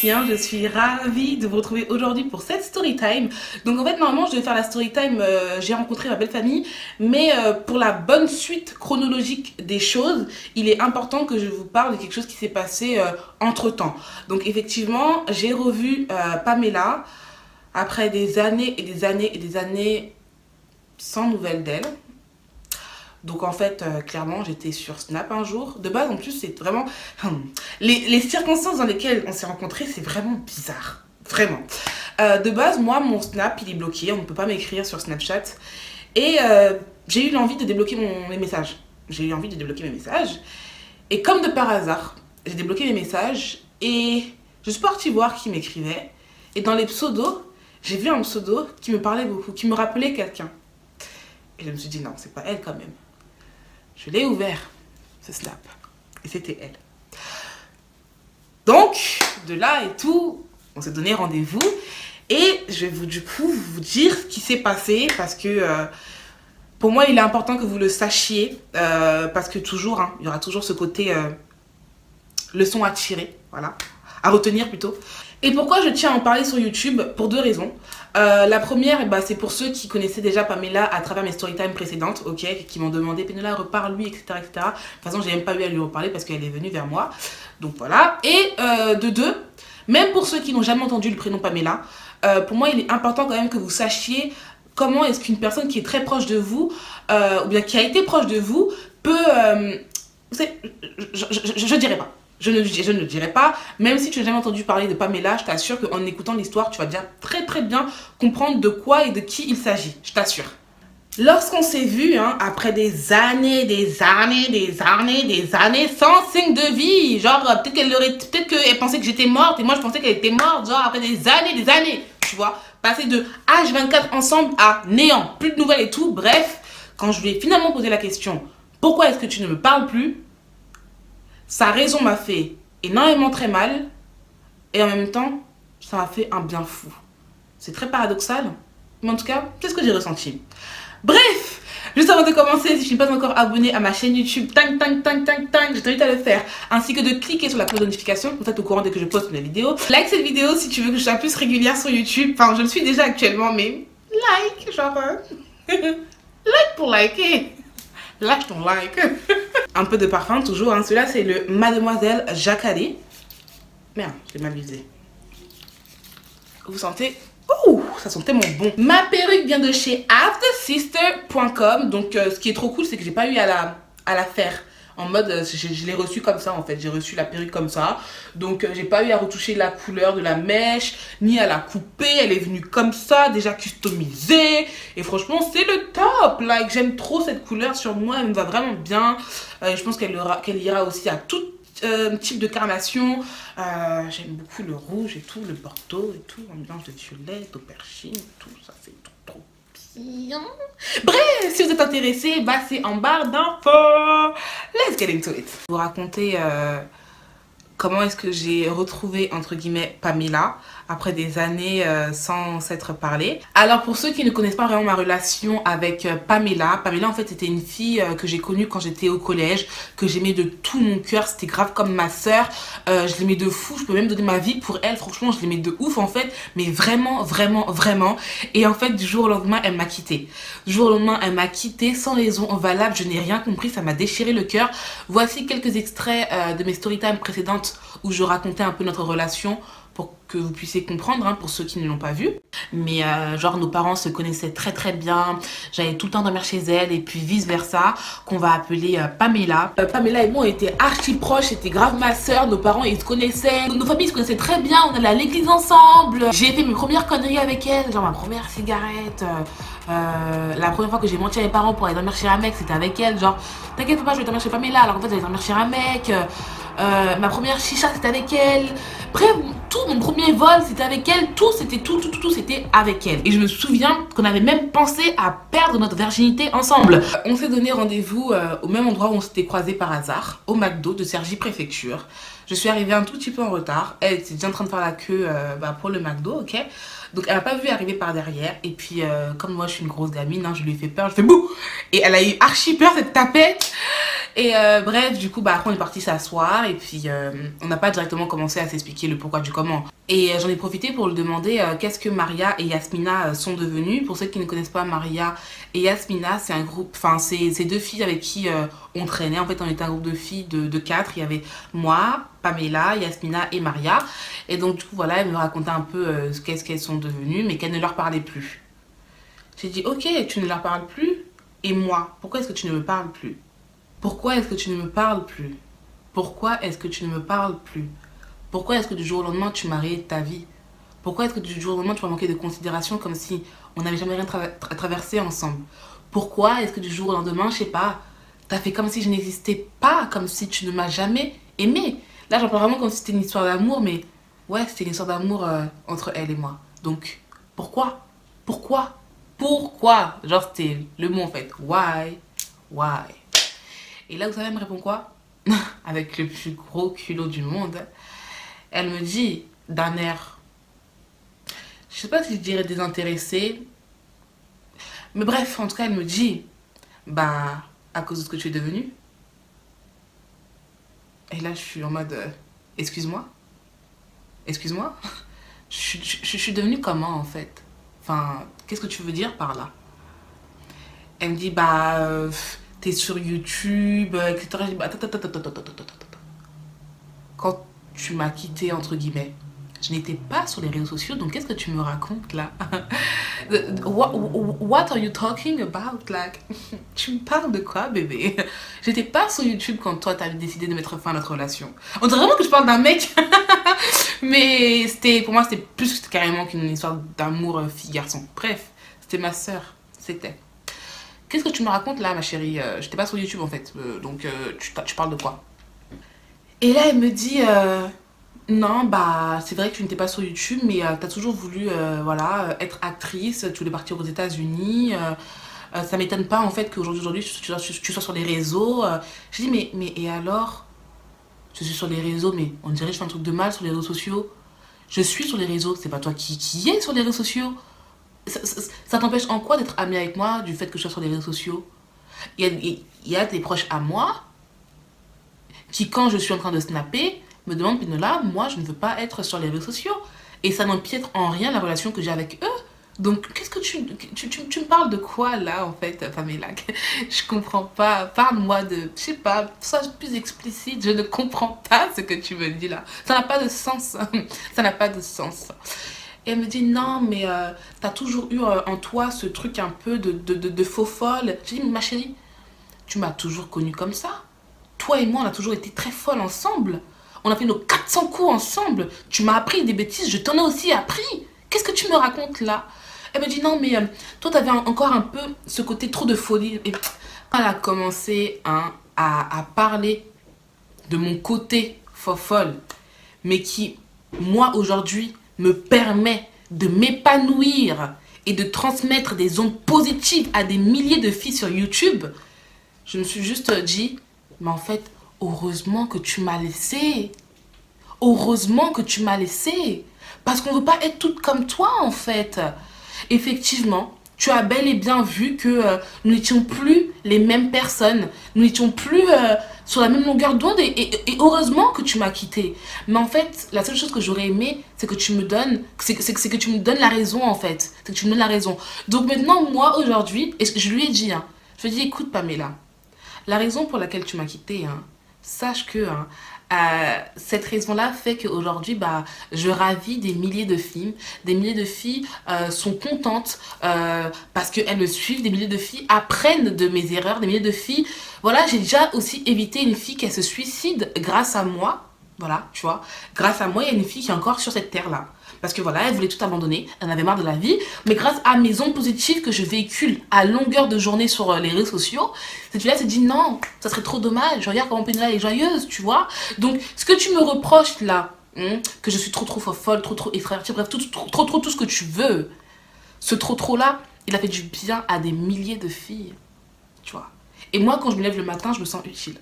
filles, je suis ravie de vous retrouver aujourd'hui pour cette story time. Donc en fait normalement je devais faire la story time, j'ai rencontré ma belle famille, mais pour la bonne suite chronologique des choses, il est important que je vous parle de quelque chose qui s'est passé entre temps. Donc effectivement j'ai revu Pamela après des années et des années et des années sans nouvelles d'elle. Donc en fait, clairement, j'étais sur Snap un jour. De base, en plus, c'est vraiment... Les circonstances dans lesquelles on s'est rencontrés, c'est vraiment bizarre. Vraiment. De base, moi, mon Snap, il est bloqué. On ne peut pas m'écrire sur Snapchat. Et j'ai eu l'envie de débloquer mes messages. J'ai eu envie de débloquer mes messages. Et comme de par hasard, j'ai débloqué mes messages. Et je suis partie voir qui m'écrivait. Et dans les pseudos, j'ai vu un pseudo qui me parlait beaucoup, qui me rappelait quelqu'un. Et je me suis dit, non, c'est pas elle quand même. Je l'ai ouvert, ce Snap, et c'était elle. Donc, de là et tout, on s'est donné rendez-vous, et je vais vous dire ce qui s'est passé, parce que pour moi, il est important que vous le sachiez, parce que toujours, il y aura toujours ce côté leçon à tirer, voilà, à retenir plutôt. Et pourquoi je tiens à en parler sur YouTube? Pour deux raisons. La première, c'est pour ceux qui connaissaient déjà Pamela à travers mes storytime précédentes, ok, qui m'ont demandé Pénéla, reparle-lui, etc., etc. De toute façon, j'ai même pas eu à lui reparler parce qu'elle est venue vers moi. Donc voilà. Et de deux, même pour ceux qui n'ont jamais entendu le prénom Pamela, pour moi, il est important quand même que vous sachiez comment est-ce qu'une personne qui est très proche de vous, ou bien qui a été proche de vous, peut... je dirais pas. Je ne le dirai pas, même si tu n'as jamais entendu parler de Pamela, je t'assure qu'en écoutant l'histoire, tu vas déjà très bien comprendre de quoi et de qui il s'agit, je t'assure. Lorsqu'on s'est vu, après des années sans signe de vie, genre peut-être qu'elle pensait que j'étais morte et moi je pensais qu'elle était morte, genre après des années, tu vois, passer de H24 ensemble à néant, plus de nouvelles et tout, bref, quand je lui ai finalement posé la question, pourquoi est-ce que tu ne me parles plus? Sa raison m'a fait énormément très mal et en même temps, ça m'a fait un bien fou. C'est très paradoxal, mais en tout cas, c'est ce que j'ai ressenti. Bref, juste avant de commencer, si tu n'es pas encore abonné à ma chaîne YouTube, je t'invite à le faire, ainsi que de cliquer sur la cloche de notification pour être au courant dès que je poste une vidéo. Like cette vidéo si tu veux que je sois plus régulière sur YouTube. Enfin, je le suis déjà actuellement, mais like, genre... like pour liker. Lâche ton like. Un peu de parfum toujours, celui-là c'est le Mademoiselle Jacqueline. Merde, j'ai mal visé. Vous sentez? Ouh, ça sentait mon bon. Ma perruque vient de chez AfterSister.com. Donc ce qui est trop cool, c'est que j'ai pas eu à la faire. En mode, je l'ai reçue comme ça en fait, j'ai reçu la perruque comme ça. Donc j'ai pas eu à retoucher la couleur de la mèche, ni à la couper, elle est venue comme ça, déjà customisée. Et franchement c'est le top, like j'aime trop cette couleur sur moi, elle me va vraiment bien. Je pense qu'elle ira aussi à tout type de carnation. J'aime beaucoup le rouge et tout, le bordeaux et tout, en mélange de violet, d'aubergine, tout ça c'est trop bien. Bref, si vous êtes intéressé, c'est en barre d'infos. Let's get into it. Je vais vous raconter comment est-ce que j'ai retrouvé entre guillemets Pamela après des années sans s'être parlé. Alors pour ceux qui ne connaissent pas vraiment ma relation avec Pamela en fait c'était une fille que j'ai connue quand j'étais au collège, que j'aimais de tout mon cœur, c'était grave comme ma soeur, je l'aimais de fou, je peux même donner ma vie pour elle, franchement je l'aimais de ouf en fait, mais vraiment. Et en fait du jour au lendemain elle m'a quittée. Du jour au lendemain elle m'a quittée sans raison valable, je n'ai rien compris, ça m'a déchiré le cœur. Voici quelques extraits de mes storytime précédentes où je racontais un peu notre relation pour que vous puissiez comprendre, pour ceux qui ne l'ont pas vu. Mais genre nos parents se connaissaient très bien, j'allais tout le temps dormir chez elle et puis vice versa, qu'on va appeler Pamela. Pamela et moi on était archi proches, c'était grave ma soeur, nos parents ils se connaissaient, nos familles se connaissaient très bien, on allait à l'église ensemble. J'ai fait mes premières conneries avec elle, genre ma première cigarette, la première fois que j'ai menti à mes parents pour aller dormir chez un mec, c'était avec elle, genre t'inquiète papa je vais dormir chez Pamela, alors en fait j'allais dormir chez un mec. Ma première chicha c'était avec elle, bref tout mon premier vol c'était avec elle, tout c'était avec elle. Et je me souviens qu'on avait même pensé à perdre notre virginité ensemble. On s'est donné rendez-vous au même endroit où on s'était croisés par hasard, au McDo de Cergy Préfecture. Je suis arrivée un tout petit peu en retard, elle était déjà en train de faire la queue pour le McDo, ok. Donc elle m'a pas vu arriver par derrière et puis comme moi je suis une grosse gamine, je lui ai fait peur, je fais bouh. Et elle a eu archi peur cette tapette. Et bref, du coup, bah, après, on est parti s'asseoir et puis on n'a pas directement commencé à s'expliquer le pourquoi du comment. Et j'en ai profité pour lui demander qu'est-ce que Maria et Yasmina sont devenues. Pour ceux qui ne connaissent pas Maria et Yasmina, c'est un groupe, enfin, c'est deux filles avec qui on traînait. En fait, on était un groupe de filles de quatre. Il y avait moi, Pamela, Yasmina et Maria. Et donc, du coup, voilà, elle me racontait un peu qu'est-ce qu'elles sont devenues, mais qu'elle ne leur parlait plus. J'ai dit, ok, tu ne leur parles plus. Et moi, pourquoi est-ce que tu ne me parles plus? Pourquoi est-ce que tu ne me parles plus? Pourquoi est-ce que tu ne me parles plus? Pourquoi est-ce que du jour au lendemain tu m'as rayé de ta vie? Pourquoi est-ce que du jour au lendemain tu m'as manqué de considération comme si on n'avait jamais rien traversé ensemble? Pourquoi est-ce que du jour au lendemain, je sais pas, t'as fait comme si je n'existais pas, comme si tu ne m'as jamais aimé? Là j'en parle vraiment comme si c'était une histoire d'amour, mais ouais, c'était une histoire d'amour entre elle et moi. Donc, pourquoi? Pourquoi? Pourquoi? Genre c'était le mot en fait. Why? Why? Et là, vous savez, elle me répond quoi? Avec le plus gros culot du monde. Elle me dit, d'un air, je sais pas si je dirais désintéressé, mais bref, en tout cas, elle me dit, bah, à cause de ce que tu es devenu. Et là, je suis en mode, excuse-moi? Excuse-moi? Je suis devenue comment, en fait? Enfin, qu'est-ce que tu veux dire par là? Elle me dit, bah, t'es sur YouTube, etc. Je dis, bah, quand tu m'as quitté, entre guillemets, je n'étais pas sur les réseaux sociaux, donc qu'est-ce que tu me racontes là? What are you talking about? Like, tu me parles de quoi, bébé? J'étais pas sur YouTube quand toi t'avais décidé de mettre fin à notre relation. On dirait vraiment que je parle d'un mec, mais pour moi c'était plus carrément qu'une histoire d'amour fille-garçon. Bref, c'était ma sœur, c'était. Qu'est-ce que tu me racontes là, ma chérie? J'étais pas sur YouTube en fait, donc tu parles de quoi? Et là, elle me dit, non, bah, c'est vrai que tu n'étais pas sur YouTube, mais t'as toujours voulu, voilà, être actrice, tu voulais partir aux États-Unis. Ça m'étonne pas, en fait, qu'aujourd'hui, tu sois sur les réseaux. Je dis, mais, et alors? Je suis sur les réseaux, mais on dirait que je fais un truc de mal sur les réseaux sociaux. Je suis sur les réseaux, c'est pas toi qui es sur les réseaux sociaux. Ça t'empêche en quoi d'être amie avec moi du fait que je sois sur les réseaux sociaux? Il y a des proches à moi qui, quand je suis en train de snapper, me demandent, Pinola, moi, je ne veux pas être sur les réseaux sociaux. Et ça n'empiète en rien la relation que j'ai avec eux. Donc, qu'est-ce que tu me parles de quoi, là, en fait, Pamela? Je comprends pas. Parle-moi de, je sais pas, sois plus explicite. Je ne comprends pas ce que tu me dis, là. Ça n'a pas de sens. Ça n'a pas de sens. Et elle me dit, non, mais t'as toujours eu en toi ce truc un peu de faux folle. Je dis, ma chérie, tu m'as toujours connue comme ça. Toi et moi, on a toujours été très folles ensemble. On a fait nos 400 coups ensemble. Tu m'as appris des bêtises, je t'en ai aussi appris. Qu'est-ce que tu me racontes là? Elle me dit non, mais toi, t'avais encore un peu ce côté trop de folie. Et elle a commencé à parler de mon côté folle, mais qui, moi, aujourd'hui, me permet de m'épanouir et de transmettre des ondes positives à des milliers de filles sur YouTube. Je me suis juste dit, mais en fait, heureusement que tu m'as laissé. Heureusement que tu m'as laissé. Parce qu'on ne veut pas être toutes comme toi, en fait. Effectivement, tu as bel et bien vu que nous n'étions plus les mêmes personnes. Nous n'étions plus sur la même longueur d'onde. Et heureusement que tu m'as quitté. Mais en fait, la seule chose que j'aurais aimé, c'est que tu me donnes... C'est que tu me donnes la raison, en fait. C'est que tu me donnes la raison. Donc maintenant, moi, aujourd'hui... Et je lui ai dit, hein, je lui ai dit, écoute, Pamela, la raison pour laquelle tu m'as quitté, hein, sache que cette raison-là fait qu'aujourd'hui, bah, je ravis des milliers de filles. Des milliers de filles sont contentes parce qu'elles me suivent. Des milliers de filles apprennent de mes erreurs. Des milliers de filles... Voilà, j'ai déjà aussi évité une fille qui se suicide grâce à moi. Voilà, tu vois. Grâce à moi, il y a une fille qui est encore sur cette terre-là. Parce que voilà, elle voulait tout abandonner, elle en avait marre de la vie. Mais grâce à mes ondes positives que je véhicule à longueur de journée sur les réseaux sociaux, cette fille-là s'est dit non, ça serait trop dommage. Regarde comment Pénéla est joyeuse, tu vois. Donc, ce que tu me reproches là, que je suis trop folle, trop extravertie, bref, tout ce que tu veux, ce trop là, il a fait du bien à des milliers de filles, tu vois. Et moi, quand je me lève le matin, je me sens utile.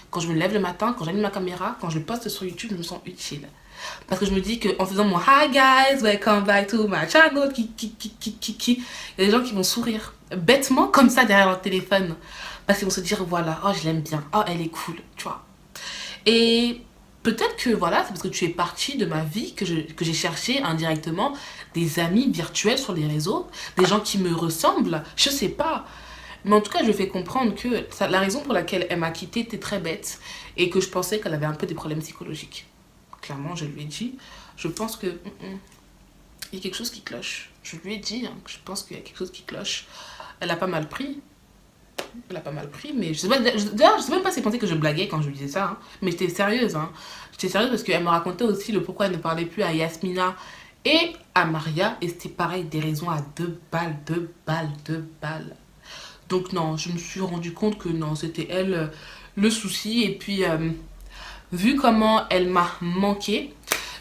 Quand je me lève le matin, quand j'allume ma caméra, quand je le poste sur YouTube, je me sens utile. Parce que je me dis qu'en faisant mon Hi guys, welcome back to my channel, il y a des gens qui vont sourire bêtement comme ça derrière leur téléphone. parce qu'ils vont se dire, voilà, oh, je l'aime bien, oh, elle est cool, tu vois. Et peut-être que, voilà, c'est parce que tu es partie de ma vie que j'ai cherché indirectement des amis virtuels sur les réseaux, des gens qui me ressemblent, je sais pas. Mais en tout cas, je fais comprendre que la raison pour laquelle elle m'a quittée était très bête et que je pensais qu'elle avait un peu des problèmes psychologiques. Clairement, je lui ai dit, je pense que il y a quelque chose qui cloche. Je lui ai dit, hein, que je pense qu'il y a quelque chose qui cloche. Elle a pas mal pris. Elle a pas mal pris, mais je sais pas, d'ailleurs, je sais même pas si elle pensait que je blaguais quand je lui disais ça, hein. Mais j'étais sérieuse, hein. J'étais sérieuse parce qu'elle me racontait aussi le pourquoi elle ne parlait plus à Yasmina et à Maria, et c'était pareil, des raisons à 2 balles, 2 balles, 2 balles. Donc non, je me suis rendu compte que non, c'était elle le souci, et puis vu comment elle m'a manqué,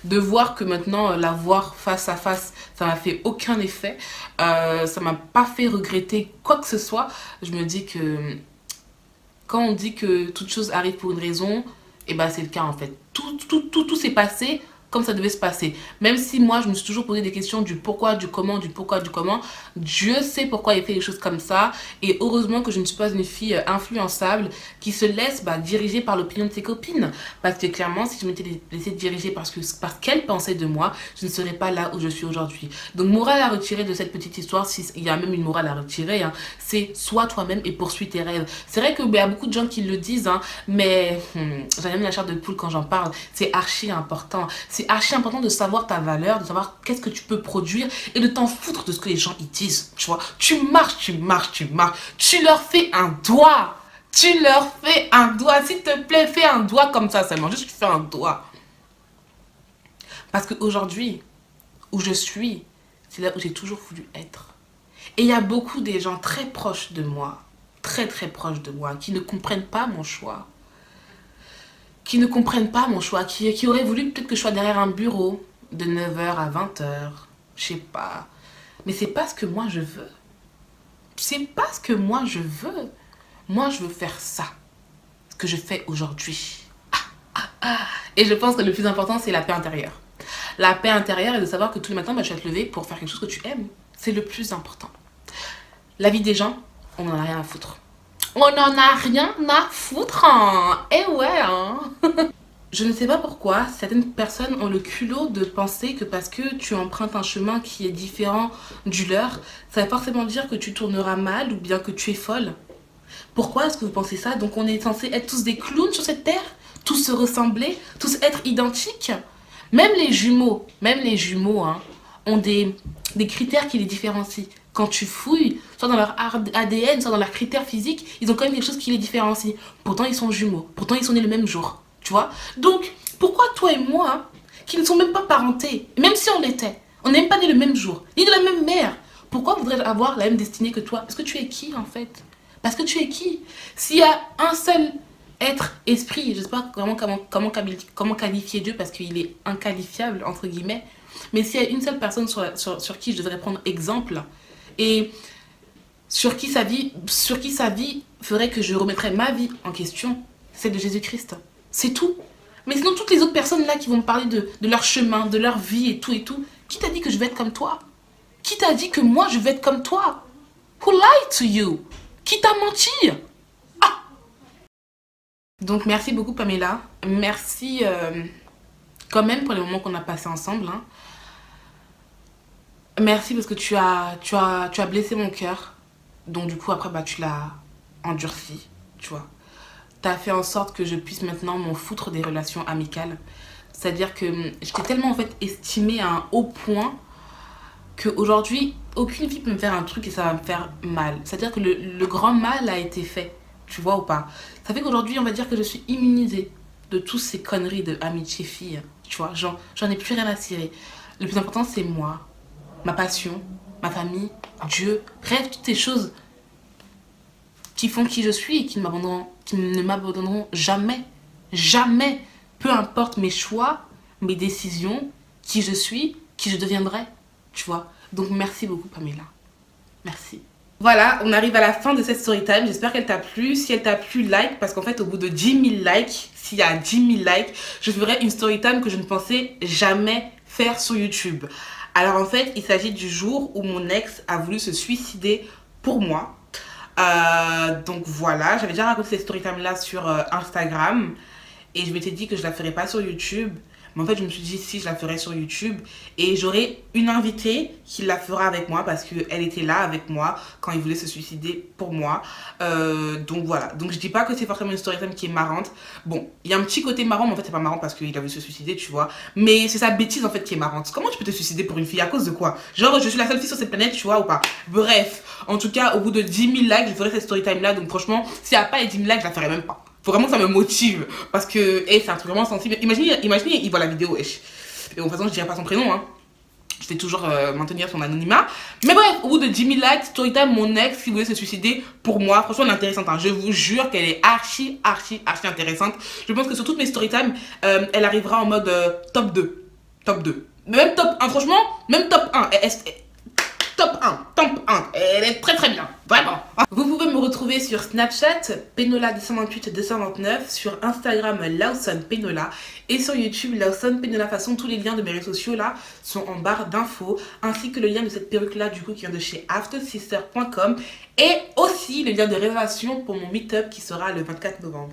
de voir que maintenant la voir face à face, ça m'a fait aucun effet, ça m'a pas fait regretter quoi que ce soit. Je me dis que quand on dit que toute chose arrive pour une raison, et ben c'est le cas en fait. Tout s'est passé comme ça devait se passer. Même si moi, je me suis toujours posé des questions du pourquoi, du comment, du pourquoi, du comment. Dieu sait pourquoi il fait les choses comme ça. Et heureusement que je ne suis pas une fille influençable qui se laisse diriger par l'opinion de ses copines. Parce que clairement, si je m'étais laissée diriger parce qu'elle pensait de moi, je ne serais pas là où je suis aujourd'hui. Donc, morale à retirer de cette petite histoire, s'il y a même une morale à retirer, hein, c'est sois toi-même et poursuis tes rêves. C'est vrai qu'il y a beaucoup de gens qui le disent, hein, mais j'en ai même la chair de poule quand j'en parle. C'est archi important. C'est archi important de savoir ta valeur, de savoir qu'est-ce que tu peux produire et de t'en foutre de ce que les gens y disent, tu vois. Tu marches, tu leur fais un doigt. Tu leur fais un doigt. S'il te plaît, fais un doigt comme ça seulement. Juste fais un doigt. Parce qu'aujourd'hui, où je suis, c'est là où j'ai toujours voulu être. Et il y a beaucoup des gens très proches de moi, très proches de moi, qui ne comprennent pas mon choix. Qui ne comprennent pas mon choix, qui auraient voulu peut-être que je sois derrière un bureau de 9 h à 20 h, je sais pas. Mais c'est pas ce que moi je veux. C'est pas ce que moi je veux. Moi je veux faire ça, ce que je fais aujourd'hui. Et je pense que le plus important c'est la paix intérieure. La paix intérieure est de savoir que tous les matins tu vas te lever pour faire quelque chose que tu aimes. C'est le plus important. La vie des gens, on en a rien à foutre. On n'en a rien à foutre, hein. Eh ouais, hein. Je ne sais pas pourquoi certaines personnes ont le culot de penser que parce que tu empruntes un chemin qui est différent du leur, ça va forcément dire que tu tourneras mal ou bien que tu es folle. Pourquoi est-ce que vous pensez ça? Donc on est censé être tous des clowns sur cette terre? Tous se ressembler? Tous être identiques? Même les jumeaux, hein, ont des critères qui les différencient. Quand tu fouilles, soit dans leur ADN, soit dans leurs critères physiques, ils ont quand même quelque chose qui les différencie. Pourtant, ils sont jumeaux. Pourtant, ils sont nés le même jour. Tu vois? Donc, pourquoi toi et moi, qui ne sont même pas parentés, même si on l'était, on n'est même pas nés le même jour, ni de la même mère, pourquoi voudrais-je avoir la même destinée que toi? Parce que tu es qui, en fait? Parce que tu es qui? S'il y a un seul être, esprit, je ne sais pas comment qualifier Dieu, parce qu'il est inqualifiable, entre guillemets, mais s'il y a une seule personne sur qui je devrais prendre exemple, et sur qui sa vie ferait que je remettrais ma vie en question, c'est de Jésus-Christ. C'est tout. Mais sinon, toutes les autres personnes là qui vont me parler de leur chemin, de leur vie et tout, qui t'a dit que je vais être comme toi? Qui t'a dit que moi je vais être comme toi? Who lied to you? Qui t'a menti? Ah! Donc merci beaucoup Pamela. Merci quand même pour les moments qu'on a passés ensemble, hein. Merci parce que tu as blessé mon cœur. Donc du coup après tu l'as endurci, tu vois. Tu as fait en sorte que je puisse maintenant m'en foutre des relations amicales. C'est-à-dire que je t'ai tellement en fait estimée à un haut point qu'aujourd'hui aucune fille peut me faire un truc et ça va me faire mal. C'est-à-dire que le grand mal a été fait, tu vois ou pas. Ça fait qu'aujourd'hui on va dire que je suis immunisée de toutes ces conneries de amitié fille, tu vois. J'en ai plus rien à cirer. Le plus important c'est moi. Ma passion, ma famille, Dieu, bref, toutes ces choses qui font qui je suis et qui ne m'abandonneront jamais. Jamais. Peu importe mes choix, mes décisions, qui je suis, qui je deviendrai. Tu vois. Donc merci beaucoup Pamela. Merci. Voilà, on arrive à la fin de cette story time. J'espère qu'elle t'a plu. Si elle t'a plu, like. Parce qu'en fait, au bout de 10 000 likes, s'il y a 10 000 likes, je ferai une story time que je ne pensais jamais faire sur YouTube. Alors en fait, il s'agit du jour où mon ex a voulu se suicider pour moi. Donc voilà, j'avais déjà raconté cette story time là sur Instagram. Et je m'étais dit que je la ferais pas sur YouTube. Mais en fait, je me suis dit si je la ferais sur YouTube. Et j'aurai une invitée qui la fera avec moi parce qu'elle était là avec moi quand il voulait se suicider pour moi. Donc voilà. Donc je dis pas que c'est forcément une story time qui est marrante. Bon, il y a un petit côté marrant, mais en fait, c'est pas marrant parce qu'il a voulu se suicider, tu vois. Mais c'est sa bêtise en fait qui est marrante. Comment tu peux te suicider pour une fille? À cause de quoi? Genre, je suis la seule fille sur cette planète, tu vois, ou pas? Bref, en tout cas, au bout de 10 000 likes, je ferai cette story time là. Donc franchement, s'il n'y a pas les 10 000 likes, je la ferai même pas. Faut vraiment que ça me motive parce que c'est un truc vraiment sensible. Imaginez, il voit la vidéo, wesh. Et bon, de toute façon, je dirai pas son prénom, hein. Je vais toujours maintenir son anonymat. Mais bref, au bout de 10 000 likes, Storytime, mon ex, qui voulait se suicider pour moi, franchement, elle est intéressante. Hein. Je vous jure qu'elle est archi intéressante. Je pense que sur toutes mes Storytime, elle arrivera en mode top 2. Top 2. Même top 1, franchement, même top 1. Top 1. Elle est très bien. Vraiment. Vous pouvez me retrouver sur Snapchat, Penola228-229, sur Instagram, Lawson Penola, et sur YouTube, Lawson Penola. Façon, tous les liens de mes réseaux sociaux là sont en barre d'infos, ainsi que le lien de cette perruque là, du coup, qui vient de chez aftersister.com, et aussi le lien de réservation pour mon meet-up qui sera le 24 novembre.